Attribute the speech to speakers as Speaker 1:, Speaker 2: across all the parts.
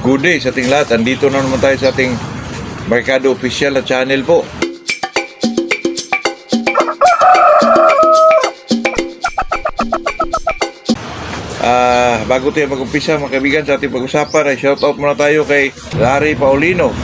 Speaker 1: Good day sa ating lahat. Andito na naman tayo sa ating Mercado Official na channel po. Bago tayo mag-umpisa mga kaibigan sa ating pag-usapan, ay shoutout muna tayo kay Larry Paulino,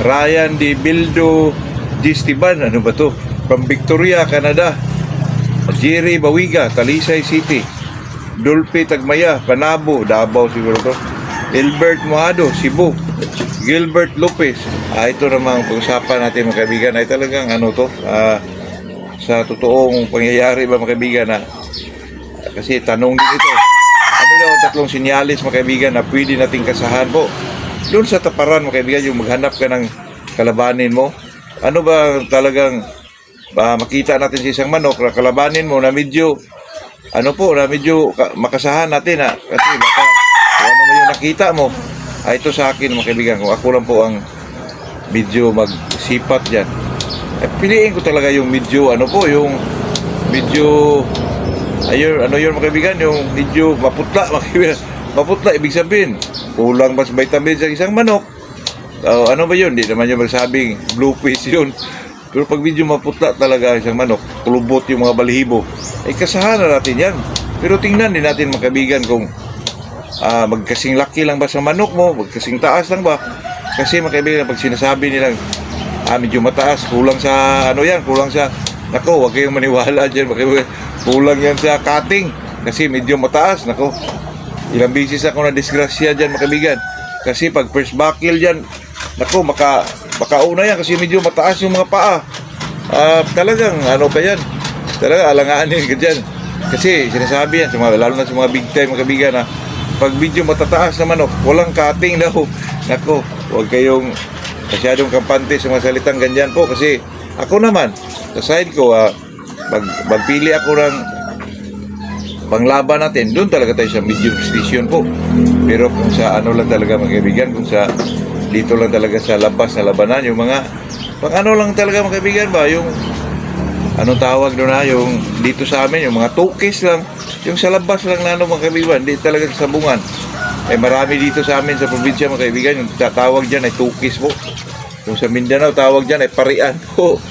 Speaker 1: Ryan Di Bildo Gistiban, ano ba to? From Victoria, Canada, Jerry Bawiga, Talisay City, Dulpe Tagmaya, Panabo, Davao siguro to, Albert Mohado, Cebu, Gilbert Lopez. Ito namang pag-usapan natin mga kaibigan ay talagang ano to, sa totoong pangyayari ba mga kaibigan na kasi tanong din ito, ano daw ang tatlong sinyalis mga kaibigan na pwede nating kasahan po doon sa taparan mga kaibigan, yung maghanap ka ng kalabanin mo. Ano ba talagang makita natin sa isang manok na kalabanin mo na medyo ano po, na medyo makasahan natin kasi baka kung ano mo yung nakita mo. Ito sa akin mga kaibigan, kung ako lang po ang medyo magsipat dyan, piliin ko talaga yung medyo ano po, yung medyo ayun, ano yun mga kaibigan, yung medyo maputla mga kaibigan. Maputla, ibig sabihin kulang mas vitamin sa isang manok. Ano ba yun? Hindi naman yung magsabing blue face yun. Pero pag medyo maputla talaga isang manok, kulubot yung mga balahibo, ay kasahan na natin yan. Pero tingnan din natin mga kaibigan kung magkasing laki lang ba sa manok mo, magkasing taas lang ba. Kasi mga kaibigan, pag sinasabi nilang medyo mataas, kulang sa ano yan, kulang sa, nako, huwag kayong maniwala dyan mga kaibigan, kulang yan sa cutting kasi medyo mataas. Nako, ilang bisis ako na disgrasya dyan mga kaibigan, kasi pag first buckle dyan, nako, makauna yan kasi medyo mataas yung mga paa. Talagang ano pa yan, talaga alanganin ka dyan. Kasi sinasabi yan, lalo na sa mga big time mga kaibigan, pag medyo matataas na manok, walang cutting daw. Nako, huwag kayong masyadong kampante sa mga salitang ganyan po. Kasi ako naman, sa side ko, magpili ako ng panglaban natin, doon talaga tayo sa medium station po. Pero kung sa ano lang talaga mga kaibigan, kung sa dito lang talaga sa labas na labanan, yung mga pang ano lang talaga mga kaibigan ba, yung anong tawag doon yung dito sa amin, yung mga tukis lang, yung sa labas lang na ano mga kaibigan, hindi talaga sa sabungan. Marami dito sa amin sa probinsya mga kaibigan, yung tawag dyan ay tukis po. Yung sa Mindanao tawag dyan ay parian po.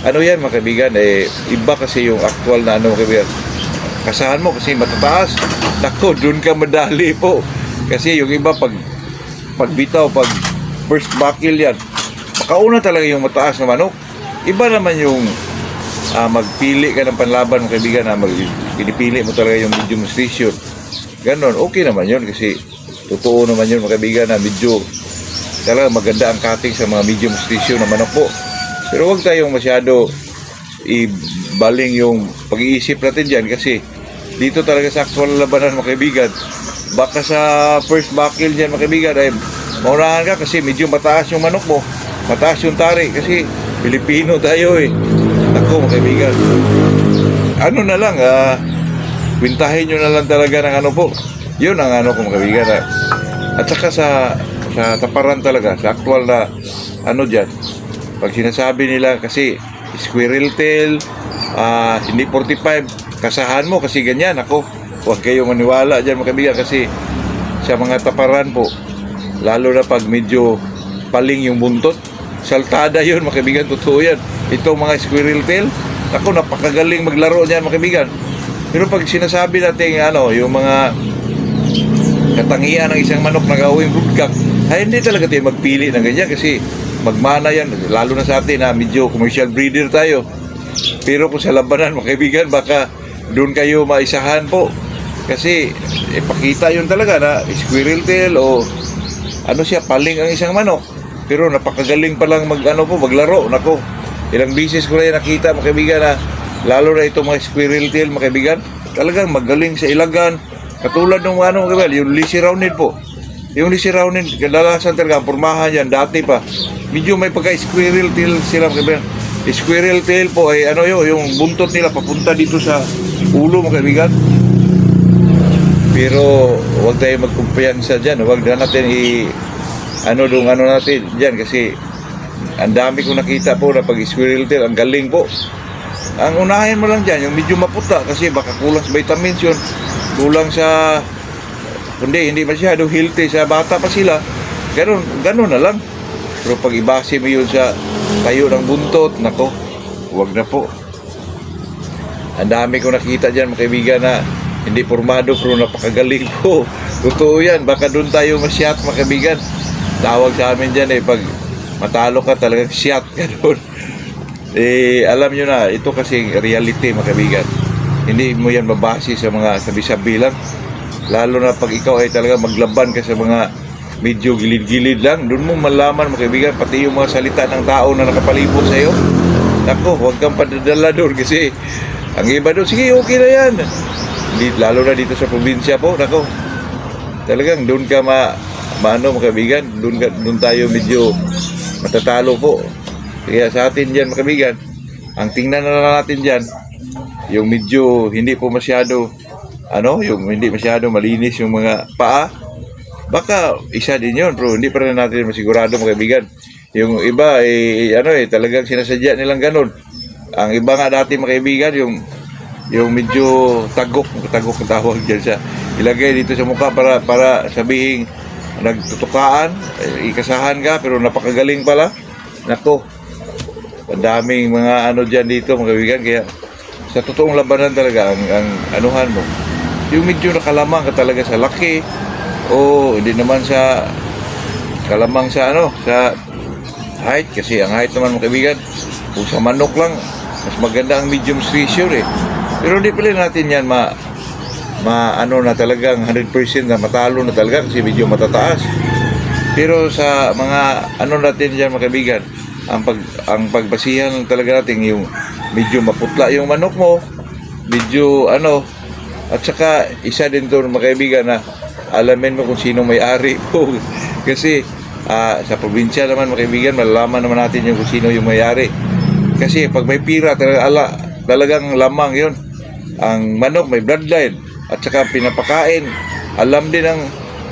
Speaker 1: Ano yan mga kaibigan, iba kasi yung actual na ano mga kaibigan. Kasahan mo kasi matataas, nako, dun ka madali po. Kasi yung iba pag bitaw, pag first buckle yan, makauna talaga yung mataas na manok. Iba naman yung magpili ka ng panlaban mga kaibigan, na pinipili mo talaga yung medium station. Ganon, okay naman yun kasi totoo naman yun mga kaibigan na medyo talaga maganda ang cutting sa mga medium station na manok po. Pero huwag tayong masyado ibaling yung pag-iisip natin dyan kasi dito talaga sa actual labanan mga kaibigan, baka sa first buckle dyan mga kaibigan ay maunahan ka kasi medyo mataas yung manok mo, mataas yung tari kasi Pilipino tayo Ako mga kaibigan, ano na lang, kwintahin nyo na lang talaga ng ano po, yun ang ano ko mga kaibigan. At saka sa taparan talaga, sa actual na ano dyan, pag sinasabi nila kasi squirrel tail, hindi 45, kasahan mo kasi ganyan. Ako, huwag kayong maniwala dyan mga kaibigan kasi sa mga taparan po, lalo na pag medyo paling yung buntot, saltada yun mga kaibigan, totoo yan. Itong mga squirrel tail, ako, napakagaling maglaro dyan mga kaibigan. Pero pag sinasabi natin yung mga katangian ng isang manok na gawing broodcock, ay hindi talaga tayo magpili ng ganyan kasi magmana yan, lalo na sa atin medyo commercial breeder tayo. Pero kung sa labanan mga kaibigan, baka doon kayo maisahan po kasi ipakita yun talaga na squirrel tail o ano siya, paling ang isang manok pero napakagaling palang maglaro. Nako, ilang bisis ko na yan nakita mga kaibigan na lalo na itong mga squirrel tail mga kaibigan, talagang magaling sa ilagan. Katulad ng mga kaibigan, yung Lisi Roundhead po. Yung Lisi Roundhead, kadalasan talaga ang pormahan yan dati pa, medyo may pagka-squirrel tail sila mga kaibigan. Squirrel tail po ay yung buntot nila papunta dito sa ulo mga kaibigan. Pero huwag tayo magkumpiyansa dyan, huwag na natin natin dyan kasi ang dami kong nakita po na pag squirrel tail, ang galing po. Ang unahin mo lang dyan, yung medyo maputa kasi baka kulang sa vitamins yun, kulang sa kundi hindi masyado healthy sa bata pa sila, ganun na lang. Pero pag ibase mo yun sa tayo ng buntot, nako, huwag na po. Ang dami ko nakita dyan, mga kaibigan, na hindi formado pero napakagaling po. Totoo yan, baka doon tayo masyat, mga kaibigan. Tawag sa amin dyan pag matalo ka talagang shot, ganun. Alam nyo na, ito kasi reality, mga kaibigan. Hindi mo yan mabase sa mga sabi-sabi lang. Lalo na pag ikaw ay talaga maglaban ka sa mga medyo gilid-gilid lang, doon mo malaman, mga kaibigan, pati yung mga salita ng tao na nakapalibot sa iyo. Nako, huwag kang padadala doon kasi ang iba doon, sige, okay na yan. Lalo na dito sa probinsya po, nako, talagang doon ka maano, mga kaibigan, doon tayo medyo matatalo po. Kaya sa atin dyan, mga kaibigan, ang tingnan na natin dyan, yung medyo hindi po masyado, yung hindi masyado malinis yung mga paa, baka isa din yun, pero hindi pa rin natin masigurado, mga kaibigan. Yung iba, talagang sinasadya nilang ganun. Ang iba nga dati, mga kaibigan, yung medyo tagok ang tawag dyan sa ilagay dito sa mukha para sabihin nagtutukaan, ikasahan ka, pero napakagaling pala. Nako, ang daming mga dyan dito, mga kaibigan. Kaya sa totoong labanan talaga, ang anuhan mo, yung medyo nakalamang ka talaga sa laki, o hindi naman sa kalamang sa sa height, kasi ang height naman, mga kaibigan, kung sa manok lang, mas maganda ang medium ratio Pero hindi pala natin yan na talagang 100% na matalo na talaga kasi medyo matataas. Pero sa mga natin dyan, mga kaibigan, ang pagbasihan talaga natin yung medyo maputla yung manok mo, medyo at saka isa din to, mga kaibigan, na alamin mo kung sino may-ari po. Kasi sa probinsya naman, mga kaibigan, malalaman naman natin yung kung sino yung may-ari. Kasi pag may pira, talagang lamang yun. Ang manok may bloodline at saka pinapakain. Alam din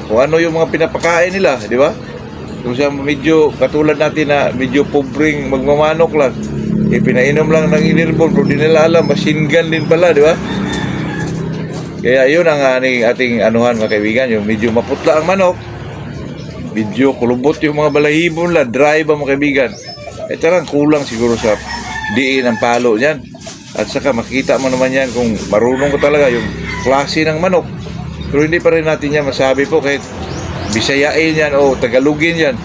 Speaker 1: kung ano yung mga pinapakain nila, di ba? Kung sa medyo katulad natin na medyo pobreng magmamanok lang, pinainom lang ng inirbon, pero di nila alam, machine gun din pala, di ba? Kaya yun ang ating anuhan, mga kaibigan, yung medyo maputla ang manok, medyo kulubot yung mga balahibo nila, dry ba, mga kaibigan? Tarang kulang siguro sa diin ang palo niyan. At saka makikita mo naman yan kung marunong ko talaga yung klase ng manok. Pero hindi pa rin natin yan masabi po, kahit Bisayain yan o Tagalogin yan,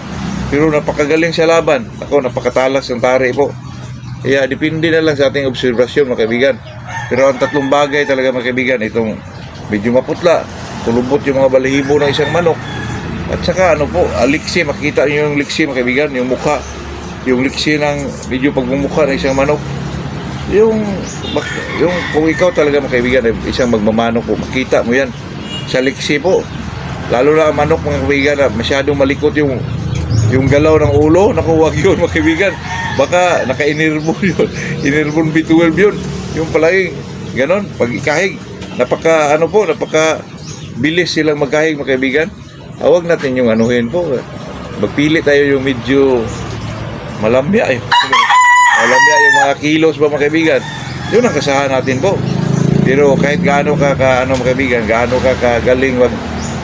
Speaker 1: pero napakagaling sa laban. Ako, napakatalas ng tari po. Kaya depende na lang sa ating obserbasyon, mga kaibigan. Pero ang tatlong bagay talaga, mga kaibigan, itong medyo maputla, kulubot yung mga balahibo ng isang manok, at saka liksi, makikita nyo yung liksi, mga kaibigan, yung mukha, yung liksi ng medyo pagmumukha ng isang manok. Yung kung ikaw talaga, mga kaibigan, isang magmamanok po, makita mo yan sa liksi po. Lalo na ang manok, mga kaibigan, na masyadong malikot yung galaw ng ulo. Naku, wag yun, mga kaibigan, baka naka-inirbon yun, inirbon B12 yun, yung palaging ganon, pag ikahig, napaka bilis silang magkahig, mga kaibigan. Huwag natin yung anuhin po, magpili tayo yung medyo malambya yung mga kilos ba, mga kaibigan. Yun ang kasahan natin po. Pero kahit gaano ka mga kaibigan, gaano ka kagaling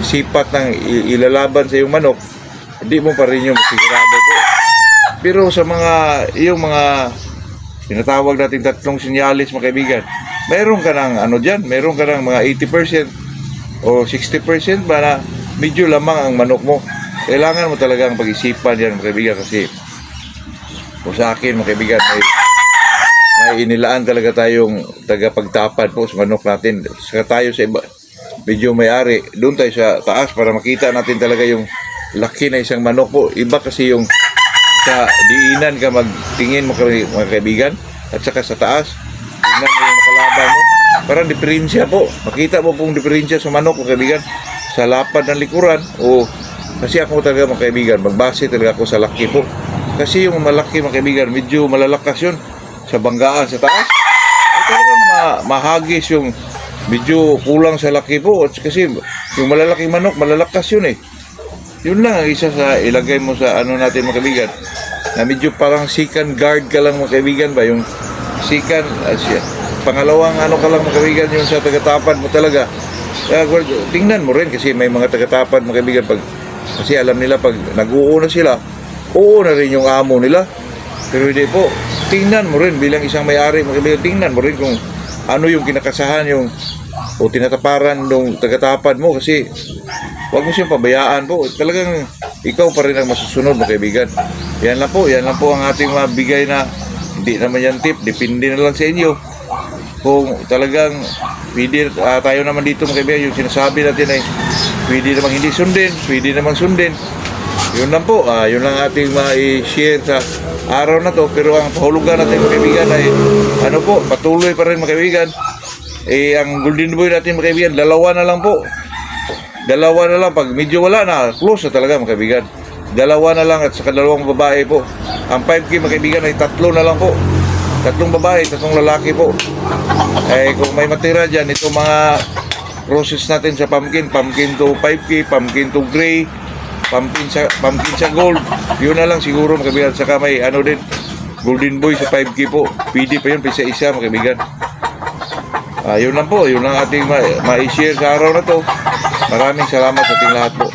Speaker 1: sipat ng ilalaban sa iyong manok, hindi mo pa rin yung sigurado po. Pero sa yung mga tinatawag natin tatlong sinyalis, mga kaibigan, mayroon ka ng mayroon ka ng mga 80% o 60% ba na medyo lamang ang manok mo. Kailangan mo talagang pag-isipan yan, mga kaibigan, kasi kung sa akin, mga kaibigan, may inilaan talaga tayong tagapagtapad po sa manok natin. Saka tayo sa iba, medyo may-ari, doon tayo sa taas para makita natin talaga yung laki na isang manok po. Iba kasi yung sa diinan ka magtingin, mga kaibigan, at saka sa taas, tingnan mo yung nakalaban mo. Parang diferensya po. Makita mo pong diferensya sa manok, mga kaibigan, sa lapad ng likuran. Kasi ako talaga, mga kaibigan, magbase talaga ako sa laki po. Kasi yung malaki, mga kaibigan, medyo malalakas yun sa banggaan sa taas. Ay talagang mahagis yung medyo kulang sa laki po. Kasi yung malalaking manok, malalakas yun Yun lang ang isa sa ilagay mo sa natin, mga kaibigan, na medyo parang second guard ka lang, mga kaibigan ba? Yung second, pangalawang ka lang, mga kaibigan, yung sa tagatapad mo talaga. tingnan mo rin kasi may mga tagatapad mga kaibigan kasi alam nila pag nag-uuna sila, oo na rin yung amo nila. Pero hindi po, tingnan mo rin bilang isang may-ari mga kaibigan, tingnan mo rin kung ano yung kinakasahan yung o tinataparan ng tagatapad mo kasi huwag mo siyang pabayaan po. Talagang ikaw pa rin ang masusunod mga kaibigan. Yan lang po ang ating mabigay na hindi naman yan tip, depende na lang sa inyo. Kung talagang pwede, tayo naman dito mga kaibigan, yung sinasabi natin ay pwede namang hindi sundin, pwede namang sundin. Yun lang po, yun lang ating ma-share sa araw na to. Pero ang pahulugan natin mga kaibigan ay ano po, patuloy pa rin mga kaibigan. Ang golden boy natin mga kaibigan, dalawa na lang po. Dalawa na lang, pag medyo wala na, close na talaga mga kaibigan. Dalawa na lang at saka dalawang babae po. Ang 5K mga kaibigan ay 3 na lang po. 3 babae, 3 lalaki po. Kung may matira dyan, itong mga process natin sa pumpkin to 5K, pumpkin to gray, pumpkin sa gold, yun na lang siguro mga kaibigan. Saka may ano din, golden boy sa 5K po. Pwede pa yun, isa mga kaibigan. Yun lang po, yun lang ating ma-share sa araw na to. Maraming salamat sa ating lahat po.